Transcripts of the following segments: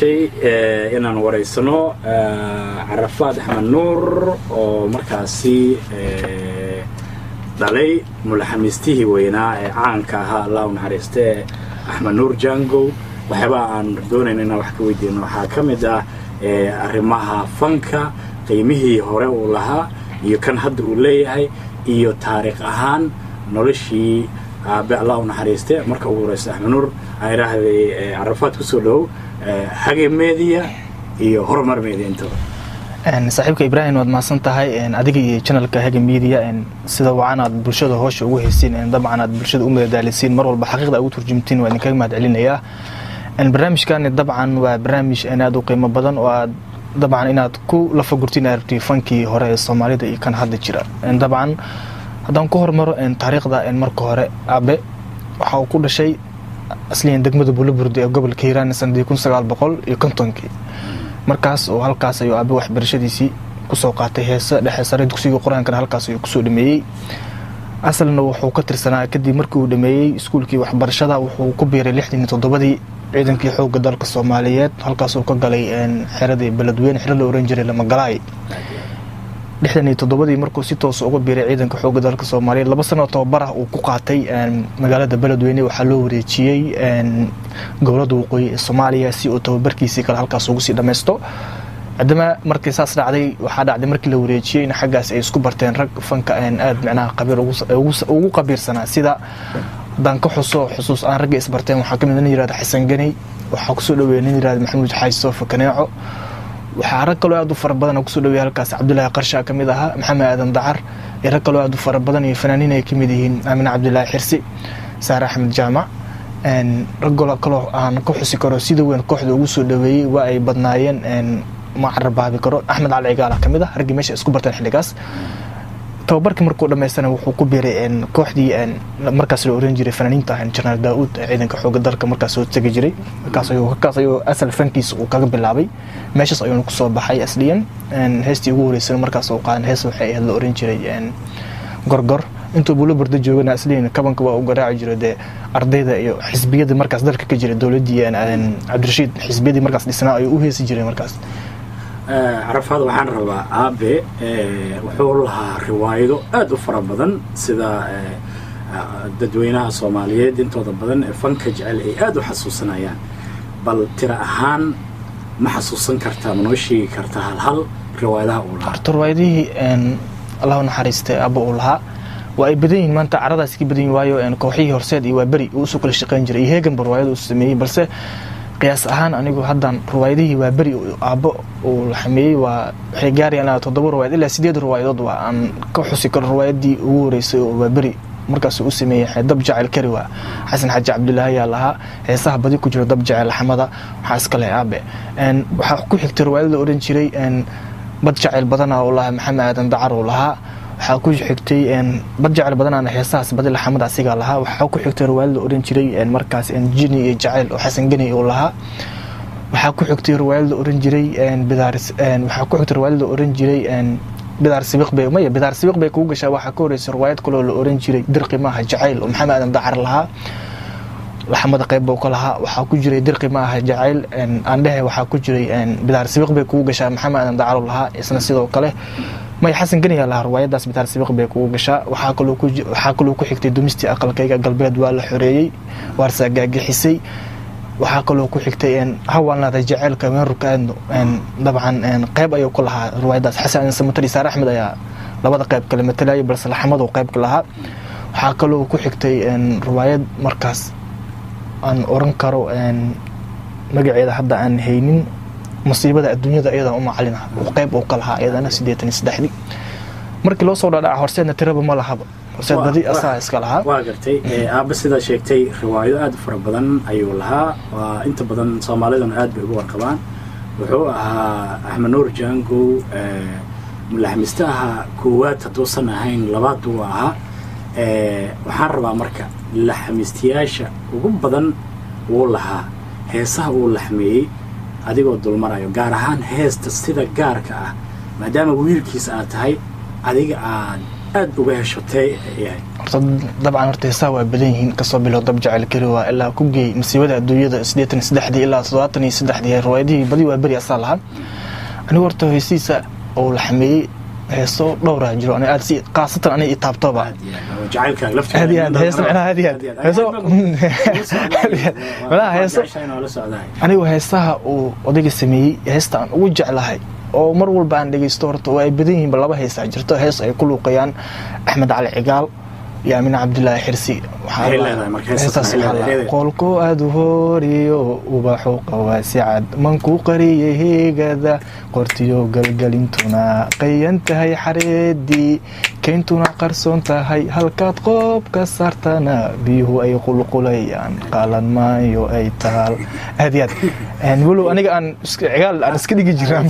شيء إن أنا ورئيسنا عرفات أحمد نور ومركزي دلي ملحمستيه وينا عنكها الله ونحرسته أحمد نور جانجو وحبا عن دون إننا وحكي دينه حاكم ده أرمها فنكا قيمه هراء لها يكن حد وليه iyo taariikh ahaan noloshii aabe Allah u naxariistay marka uu horeysay Axmed Nuur ay raahday Arafat ku soo dhow xagee media iyo horumar media inta saaxiibka Ibrahim wad maasan tahay adiga iyo channelka Haga Media sida wacanad bulshada hoosha ugu heyseen dabcan aad bulshada u madaalisiin mar walba xaqiiqda ugu turjumtiin waa idinka mahad celinaya barnaamijkan dabcan waa barnaamij aad u qiimo badan oo aad dabcan inaad ku la fagurtiin aragtay fankii hore ee Soomaalida iyo kan hadda jira dabcan haddaan ku hormaro taariikhda marka hore aabe waxa uu ku dhashay asliyan degmada Buulburd ee gobolka Hiiraan sanadii 1950 markaas oo halkaas ayuu aabe waxbarashadiisii ku soo qaatay heesa dhexe sare dugsiga Quraanka halkaas ayuu ku soo dhameeyay asalna wuxuu ka tirsanaa kadib markii uu dhameeyay iskuulkii waxbarashada wuxuu ku biiray 67 ciidankii xoogga dalka Soomaaliyeed halkaas uu ka galay xeradii Beledweyne xirada oran jiray lama galay 67 markuu si toos uga biiray ciidanka xoogga dalka Soomaaliyeed 2 sano tababar ah uu ku qaatay magaalada Beledweyne waxa loo wareejiyay gobolada waqooyi ee Soomaaliya si uu tababarkiisa kala halkaas ugu sii dhameysto adama markii saas dhacday waxa dhacday markii la wareejiyay in xaggaas ay isku barteen rag fanka aad macnaha qabiir ugu qabiirsanaa sida dan ka xusuus aan rag isbarteen waxa kamid ah yiraahdo Xasan Gani waxa ku soo dhaweeyay yiraahdo Maxamuud Xayso Fakaneeco waxa rag kale aad u fara badan ku soo dhaweeyay halkaas Cabdullaahi Qarsha kamid aha Maxamed Aadan Dacar rag kale aad u fara badan iyo fanaaniin ay kamid yihiin Aamin Cabdullaahi Xirsi Saar Axmed Jaamac rag kale aan ku xusi karo sida weyn kooxda ugu soo dhaweeyay waa ay badnaayeen ma carabaabi karo Axmed Ali Cigaal kamid ah rag meesha isku barteen xiligaas tababarkii markuu dhameystana wuxuu ku biiray kooxdii markaas la oran jiray fanaaniinta General Daawud ciidanka xoogga dalka markaas oo tagay jiray markaas ayuu asal fankiisa uu kaga bilaabay meeshaas ayuu ku soo baxay asliyan heestii ugu horeysay markaas oo qaan hees waxay ahayd la oran jiray gorgor intuu Buulburd joogana asliyan kabanka waa u garaaci jiray ardayda iyo xisbiyada markaas dalka ka jiray dawladii Cabdirashiid xisbiyadii markaas dhisnaa ay u heesi jireen markaas عرفات وحن ربا أبي وحولها رواية أد فربضن سدا ددوينها الصومالية دين توضبضن فنكج على أد وحسوسنا يعني بل ترى هان ما حسوسن كرتا منوشي كرتا هل رواية أولها رواية الله نحرست أبو أولها وأبدين ما أنت عرضها سكي بدين وايو كوحيه هرساد وبري وسوق الشقين جري هيجن برواية وسميه بس قياس أهان أنيقو هدان روايده وبري أبو والحمي وحجاري أنا تدور روايد إلا سيد روايد وأن كحسي كل روايد دي وريس وبري مركز أسمي دبجع الكروة حسن حج عبد الله يا الله هي صاحب بدي كجرو دبجع الحمدة حاسك له أبي أن وحكوا حكتر روايد أورنجري أن بدجع البدنة والله محمد دعر ولها حكوا حكتي أن بدجع البدنة أنا حساس بدل الحمدة سيجا لها وحكوا حكتر روايد أورنجري أن مركز أن جيني جعل وحسن جني ولها waxaa ku xigtay riwaayada oran jiray bidaaris waxaa ku xigtay riwaayada oran jiray bidaar sibiq bay ku gashay waxa ka horeysay riwaayad kale oo la oran jiray dirqi maaha jacayl oo Maxamed Aadan Dacar lahaa laxamada qayb oo kala waxa ku jiray dirqi maaha jacayl aan dhahay waxa ku jiray bidaar sibiq bay ku gashay Maxamed Aadan Dacar lahaa isna sidoo kale may Xasan Gani lahaa riwaayadaas bidaar sibiq bay ku gashay waxa kale ku xigtay dumisti aqalkayga galbeed waa la xoreeyay warsa gaagixisay waxaa kaloo ku xigtay hawalnada jaceelka weerarkaadno dabcan qayb ayuu ku lahaa riwaayadaas Xasan Samatari Saar Axmed ayaa labada qayb kala matalay balse laxamadu qayb ka lahaa waxaa kaloo ku xigtay riwaayad markaas aan oran karo magaceeda hadda aan haynin musiibada adduunyada iyada uma calina oo qayb oo ka lahaa iyadana 83 markii loo soo dhaadhac horseedna tiraba ma lahaba بدي أساس كلها. واقرتي أبى سيدا شيكتي رواية أد فربضن أيوة لها وأنت بدن صوماليدن أد بيقول كمان وهو أحمد نور جانجو ملحمستها قوات توصلنا هين لبعض وها وحرب أمريكا لحمستياشة وقوم بدن ولها هيسها ولحمي هذه قد المرايو جارهان هيس تستيدا جاركا ما دام ويركيس أتهاي هذه aad uga heshatay yahay dabcan horta heesaha waa badan yihiin kasoo bilow dab jacayl kari waa ilaa ku geey masiibada adduunyada 83 ilaa 73 riwaayadihii badi waa beri asaa lahaa anigu horta heesiisa oo la xameeyey heeso dhowr ah jiro aad si qaasatan anay taabtoba jacaylka laftiisa heeso heeso wala heeso anigu heesaha oo odayga sameeyey heesta aan ugu jeclahay oo mar walba aan dhageysto horta oo ay badan yihiin laba heesa jirto hees ay ku luuqayaan Axmed Cali Cigaal يا من عبد الله حرسي قولكو أدهوريو وبحوق واسعد منكو قريه هيغذا قرتيو قلقلينتونا قينتهي حريدي كينتونا قرصونتهي هلكات قوب كسرتنا بيهو أي قلقليان قالان مايو أي تال هذه نقولوا أنا عن عقال أنا سكدي جيران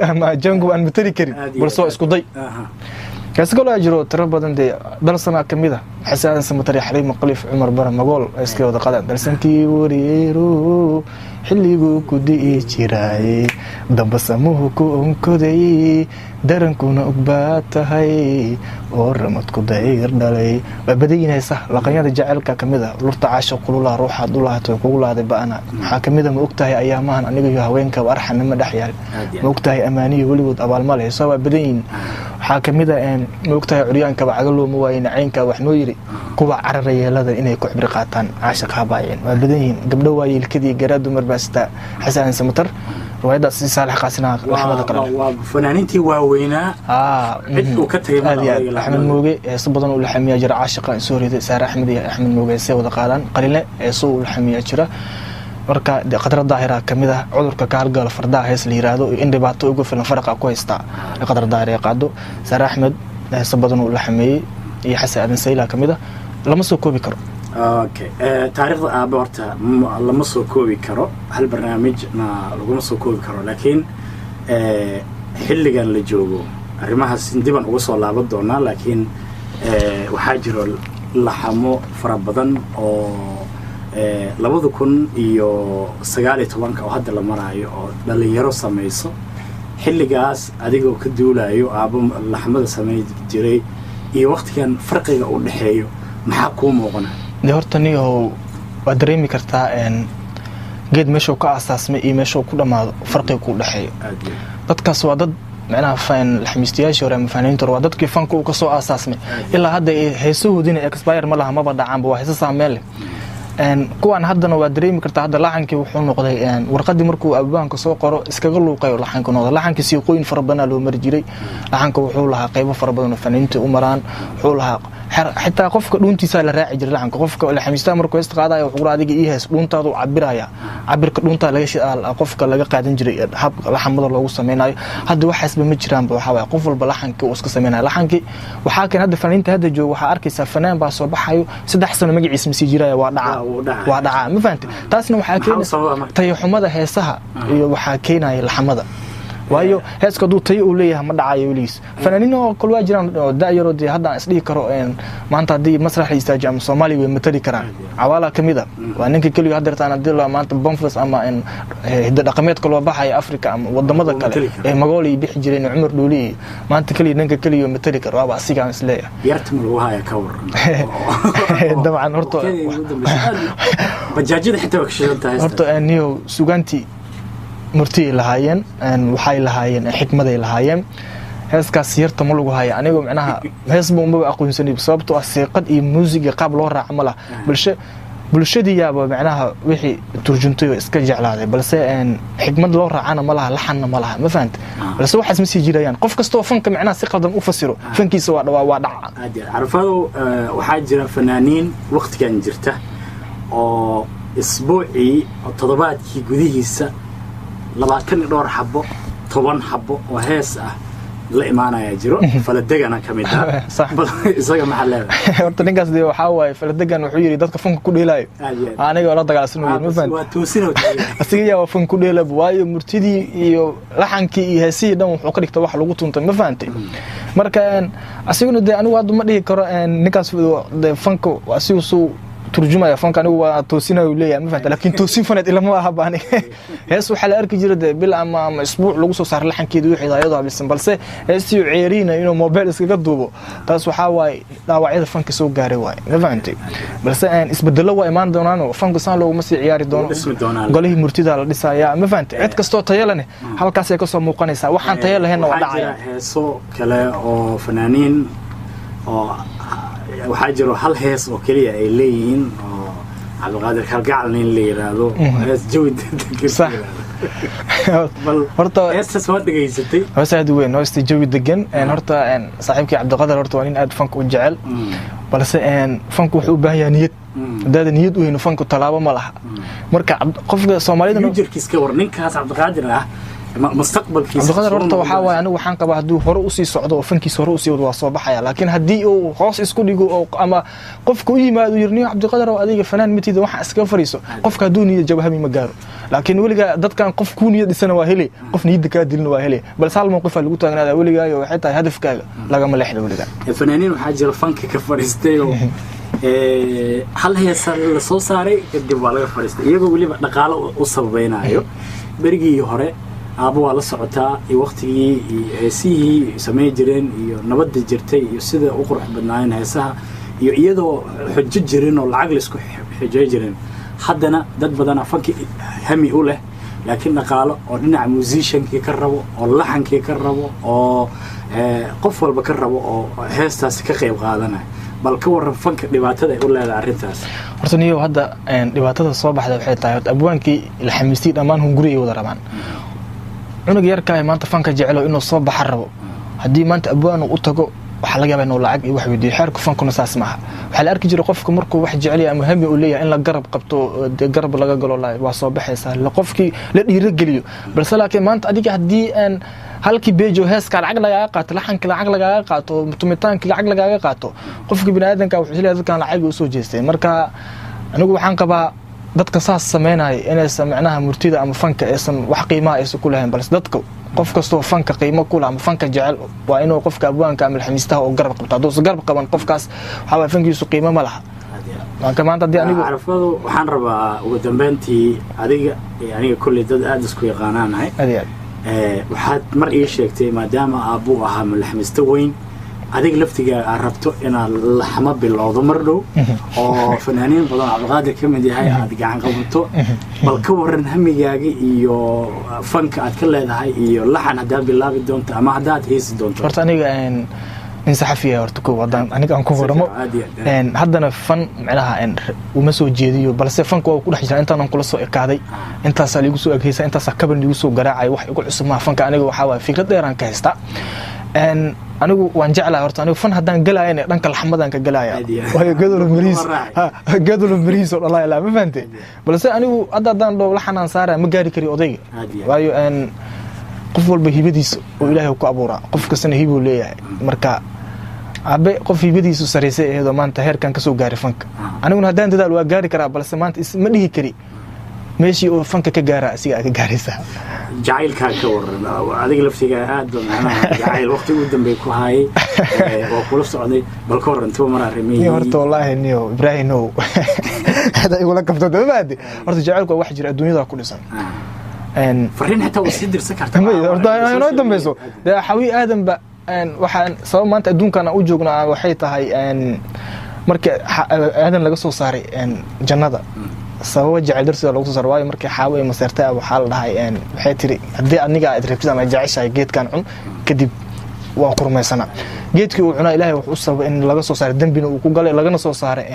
أنا جنگو أن متري كريم برسو اسكو ضي كاسقول أجرو ترى بدن دي درسنا كميدا حسان سمتري حريم مقلف عمر برا مقول اسكي ودا قدام درسنكي وريرو حليغو كودي جيراي دبسموه كودي درنكونا أقباتهاي ورمتكو داير دالي وبدينا صح لقينا جعلك كميدا لورتا عاشق قولوا روحا دولا توقولا دي بأنا حاكميدا موقتها أيامها أنيقو هوينك وأرحن نما دحيال موقتها أماني وليود أبال مالي سوا بدين حاكميدا موقتها عريانك بعقلو موين عينك وحنويري قوة عررية لذا إنه يكو عبرقاتان عاشق هاباين وبدين قبلو واي الكدي قرادو مرباستا حسان سمتر روايدا سي صالح قاسنا محمد كرم فنانينتي واوينا عد وكتري احمد موغي سبدن ولا حميه جرى عاشق سوري سار احمد موغي سي ودا قادان قليله سو ولا حميه جرى marka qadar daahira kamida cudurka kaalgal fardaa hees la yiraahdo in dhibaato ugu filan faraqa ku haysta qadar daahira qaado sar ahmed sabadan uu la xameeyay iyo xasan adan sayla kamida lama soo koobi karo اوكي taariikhda aaba horta lama soo koobi karo hal barnaamijna laguma soo koobi karo laakiin xilligan la joogo arrimahaas diban uga soo laaban doonaa laakiin waxaa jiro laxamo fara badan oo 2019 oo hadda la maraayo oo dhalinyaro sameeyso xilligaas adigoo ka duulayo aaba laxamada sameey jiray iyo waqtigan farqiga u dhaxeeyo maxaa ku muuqana hortaniyo waa dareemi kartaa geed meesha ka asaasmay iyo meesha ku dhamaado farqiga ku dhaxeeyo dadkaas waa dad macnaha fan laxmiistayaasha hore ama fanaaniinta waa dadkii fanka uu ka soo asaasmay ilaa hadda heesuhudina expire ma laha maba dhacaanba waa heesa saameel kuwan haddana waa dareemi kartaa hadda laxankii wuxuu noqday warqadii markuu abaanka soo qoro iskaga luuqayo laxanka noqday laxankii si qoyn fara badan loo mar jiray laxanka wuxuu lahaa qaybo fara badan oo fanaaniinta u maraan wuxuu lahaa حتى قفك دونتيسا لا راعي جير لحن قفك ولا حميستا markuu is qaadayo wuxuu adiga ii hees dhuuntaadu cabiraya cabirka dhuunta laga shidaal qofka laga qaadan jiray hab laxamada loogu sameeyo hadda waxaasba ma jiraan waxa way qof walba laxanka uu iska sameeyo laxanki waxa kan hadda fanaaniinta hadda jooga waxa arkaysa fanaan baa soo baxayo 3 sano magaciisa ma sii jiraya waa dhaca ma fahanti taasna waxa keenay tayaxumada heesaha iyo waxa keenay laxamada waayo heeska duu tayo uu leeyahay ma dhacayo waliis fanaaniino kala waa jiraan daayaro dii hadda isdhigi karo maanta hadii masrax istaaji ama Soomaaliya way matali karaan cawaala kamida waa ninka kaliya hadartaan hadii la maanta bonfus ama hidda dhaqameed kala baxay Afrika ama wadamada kale magaali bixi jireen Umar Dhuuli maanta kaliya ninka kaliya matali karo waa asiga aan isleeyahay yartum lagu haya ka waran dabcan horto bajaajida xitaa ka shaqeyntaa horto niyo suganti مرتي لهاين waxay lahaayeen xikmaday lahaayeen heeskaas yarta ma lagu hayo anigu macnaha hees buu ma aqoonsanay sababtoo ah seeqad iyo muusiga qaab loo raaco ma laha bulshadii yaaba macnaha wixii turjuntay iska jeclaaday balse xikmad loo raacana ma laha laxanna ma laha ma fahant balse waxaas ma sii jirayaan qof kasto fanka macnaha si qaldan u fasiro fankiisa waa dhaca arfado waxaa jira fanaaniin waqtigan jirta oo isbuuci toddobaadkii gudihiisa 20 dhowr xabo 10 xabo oo hees ah la imaanaya jiro faladegana kamid ah isaga maxalada horta ninkaas waxa waay faladegan wuxuu yiri dadka fanka ku dheelaayo aniga la dagaalsanayo ma fahant waa toosino asiga yaa fanka ku dheelab waayo murtidii iyo laxankii iyo heesii dhan wuxuu ka dhigtay wax lagu tuntay ma fahantay marka asiguna anigu hadda ma dhigi karo ninkaas fanka asigu soo turjumaya fanka anigu waa toosinayo leeyahay ma fahamta laakiin toosin fanad ilama aha baani hees waxa la arki jiray bil ama isbuuc lagu soo saar laxankeedu wixii ayadoo bisan balse heestii ceeriina inuu mobile iskaga duubo taas waxa waay dhaawacyada fanka soo gaaray waay ma fahamtay balse aan isbedelo waa imaan doonaan fanka saan loogu masii ciyaari doono golihii murtida la dhisaya ma fahamtay cid kasto tayo leh halkaas ay ka soo muuqanaysaa waxaan tayo lahayn waa dhacaya heeso kale oo fanaaniin oo waxaa jiro hal hees oo kaliya ay leeyihiin oo Cabdiqaadir Kalgacal nin la yiraahdo hees jawi degan sax horta heestas waa dhageysatay heesaad weyn heesta jawi degan horta saaxiibkii Cabdiqaadir horta waa nin aad fanka u jecel balse fanku wuxuu u baahan yahay niyad dad niyad u heen fanku talaabo ma laha marka qofka Soomaalida jirkiiska war ninkaas Cabdiqaadir ah mustaqbalkiisa Cabdiqaadir horta waxa waay anigu waxaan qabaa haduu hore u sii socdo oo fankiisa hore u sii wado waa soo baxaya laakiin hadii uu hoos isku dhigo oo ama qofku u yimaado yirniyo Cabdiqaadir oo adiga fanaan mitida waxa iska fariiso qofka haduu niyad jabahami ma gaaro laakiin waliga dadkan qof ku niyad dhisana waa helay qof niyad ka dilna waa helay bal salmo qof lagu taagnaada waliga iyo waxay tahay hadafkaaga laga ma leexdo waliga fanaaniin waxa jira fanka ka fariistay oo hal heesa la soo saaray kadib waa laga fariistay iyagoo waliba dhaqaale u sabaynayo berigii hore aabo waa la socotaa waqtigii heesihii sameey jireen iyo nabadda jirtay iyo sida u qurux badnaayeen heesaha iyo iyadoo xujo jireen oo lacag la isku xijay jireen haddana dad badan fanki hami u leh laakiin dhaqaale oo dhinaca musiciankii ka rabo oo laxankii ka rabo oo qof walba ka rabo oo heestaas ka qayb qaadanaya bal ka waran fanka dhibaatada ay u leedahay arintaas horta niyo hadda dhibaatada soo baxday waxay tahay abwaankii la xamiistay dhamaan hunguri wada rabaan cunug yarka maanta fanka jecelo inuu soo baxar rabo hadii maanta abwaan uu tago waxa laga yaabaa inuu lacag iyo wax weydiiyo xeerku fankuna saas maaha waxa la arki jiray qofka markuu wax jecel yahay ama hami uu leeyahay in la garab qabto garab laga galo waa soo baxaysa la qofkii la dhiiro geliyo balse laakiin maanta adiga hadii aan halkii beejo heeska lacag laga qaato laxanka lacag laga qaato tumitaanka lacag laga qaato qofkii bini'aadanka wuxuu leeyahay dadkan lacag u soo jeestay marka anigu waxaan qabaa dadka saas sameynay inaysan macnaha murtida ama fanka aysan wax qiimo ah ku lahayn balse dadka qof kasto fanka qiimo ku leh ama fanka jecel waa inuu qofka abwaanka ama xamiistaha oo garab qabto haduu garab qaban qofkaas waxa way fankiisu qiimo ma laha marka maanta hadii anigu arfado waxaan rabaa ugu dambeyntii aniga kulli dad aad isku yaqaanaanahay waxaad mar ii sheegtay maadaama aabbu ahaa madaxmiiste weyn adiga laftiga aad rabto inaad laxma bilowdo mar dhow oo fanaaniin badan Cabdiqaadir ka mid yahay aad gacan qabato bal ka waran hamigaaga iyo fanka aad ka leedahay iyo laxan hadaa bilaabi doonto ama hadaa heesi doonto horta aniga in saxafiya horta ko wadan aniga aan ku waramo haddana fan macnaha uma soo jeediyo balse fanka waa ku dhex jira intaan kula soo ekaaday intaas lagu soo eegaysa intaas kaban lagu soo garaacay wax igu cusub ma fanka aniga waxa waa fikrad dheer aan ka haysta anigu waan jeclahay horta anigu fan hadaan galaayeen dhanka laxmadan ka galaaya way gadul mariis oo dhalay la ma fahamtay balse anigu hadaan dhow laxanaan saaray ma gaari kari odayga waayo qof walba hibadiisa oo Ilaahay ku abuuraa qof kastana hibo leeyahay marka abe qof hibadiisu sareysay ee maanta heerkan ka soo gaaray fanka aniguna hadaan dadaal waa gaari karaa balse maanta ma dhihi kari meeshii oo fanka ka gaara asiga ka gaaraysa jacaylka ka waran adiga laftiga aad macnaha jacayl waqti u dambeey ku haayay oo kula socday bal ka waran too maraa reemay horta wallahi niyo Ibrahim no hada igu la qabto dabadi horta jacaylku wax jira adduunyada ku dhisan fariin hatta uu si dirsan kartaa horta inoo dambayso xawi aadan ba waxaan sabab maanta adduunkan u joognaa waxay tahay marka aadan laga soo saaray jannada sabab jacayl darsiga lagu soo saaray waayo markii xaaway masartaa waxa la dhahay waxay tiri hadii aniga aad rabtid ama jacayl geedkan cun kadib waa kurmaysana geedkii uu cunaa Ilaahay wuxuu sabab in laga soo saaray dambina uu ku galay lagana soo saaray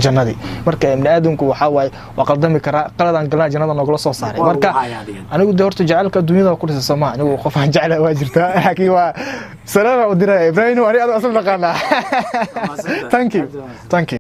jannadii marka ibn aadamku waxa waay waa qaldami kara qaladan galna jannada noogala soo saaray marka anigu horta jacaylka adduunyada ku dhisay Soomaa anigu qof aan jecelahay waa jirtaa laakiin waa salaam u diray Ibrahim wari aad asal naqana thank you